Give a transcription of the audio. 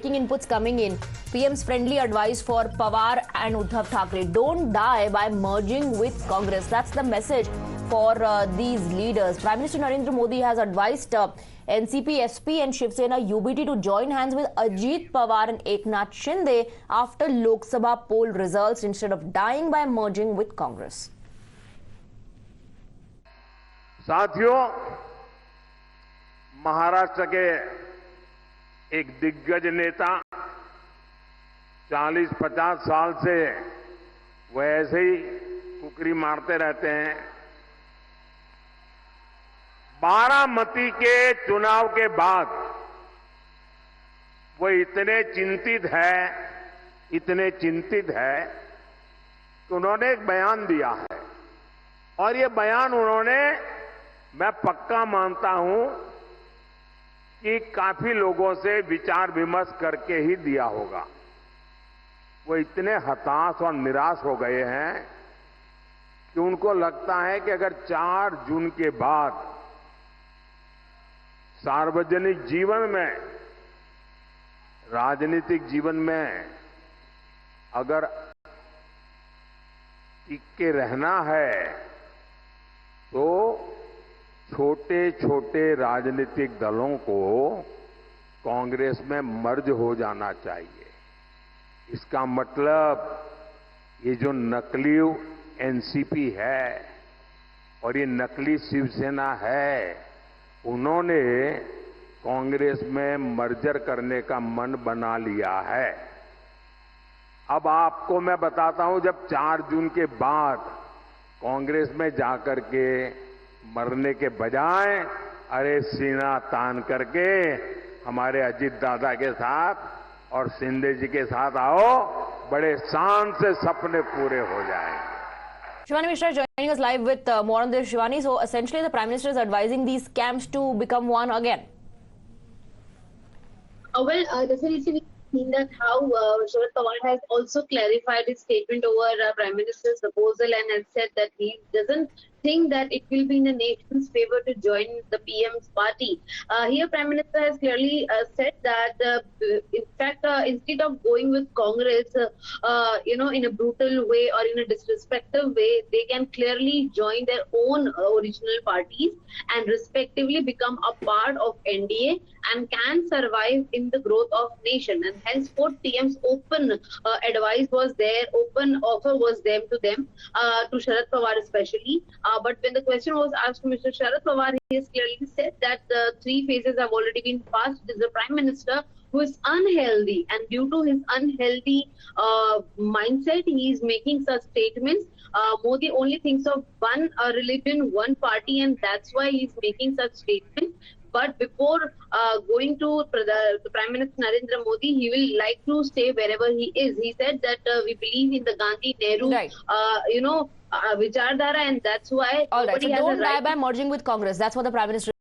breaking inputs coming in. PM's friendly advice for Pawar and Uddhav Thackeray: don't die by merging with Congress. That's the message for these leaders. Prime Minister Narendra Modi has advised NCP, SP and Shiv Sena UBT to join hands with Ajit Pawar and Eknath Shinde after Lok Sabha poll results instead of dying by merging with Congress. साथियों, महाराष्ट्र के एक दिग्गज नेता 40-50 साल से वो ऐसे ही कुकरी मारते रहते हैं। बारामती के चुनाव के बाद वो इतने चिंतित है कि उन्होंने एक बयान दिया है और ये बयान उन्होंने, मैं पक्का मानता हूं कि काफी लोगों से विचार विमर्श करके ही दिया होगा। वो इतने हताश और निराश हो गए हैं कि उनको लगता है कि अगर 4 जून के बाद सार्वजनिक जीवन में, राजनीतिक जीवन में अगर टिक के रहना है तो छोटे छोटे राजनीतिक दलों को कांग्रेस में मर्ज हो जाना चाहिए। इसका मतलब ये जो नकली एनसीपी है और ये नकली शिवसेना है, उन्होंने कांग्रेस में मर्जर करने का मन बना लिया है। अब आपको मैं बताता हूं, जब 4 जून के बाद कांग्रेस में जाकर के मरने के बजाय अरे सीना तान करके हमारे अजीत दादा के साथ और शिंदे जी के साथ आओ, बड़े शान से सपने पूरे हो जाएंगे। Shivani Mishra joining us live with more on this. Shivani, so essentially the Prime Minister is advising these camps to become one again. Definitely we've seen that how Sharad Pawar has also clarified his statement over Prime Minister's proposal and has said that he doesn't think that it will be in the nation's favor to join the PM's party. Here Prime Minister has clearly said that in fact instead of going with Congress in a brutal way or in a disrespectful way, they can clearly join their own original parties and respectively become a part of NDA and can survive in the growth of nation. And henceforth PM's open advice was there, open offer was there to them, to Sharad Pawar especially. But when the question was asked to Mr. Sharad Pawar, he has clearly said that 3 phases have already been passed. It is the Prime Minister who is unhealthy, and due to his unhealthy mindset, he is making such statements. Modi only thinks of one religion, one party, and that's why he is making such statements. But before going to the Prime Minister Narendra Modi, he will like to stay wherever he is. He said that we believe in the Gandhi, Nehru, Right. Vichardhara, and that's why All right, so nobody has don't a die right by merging with Congress. That's what the Prime Minister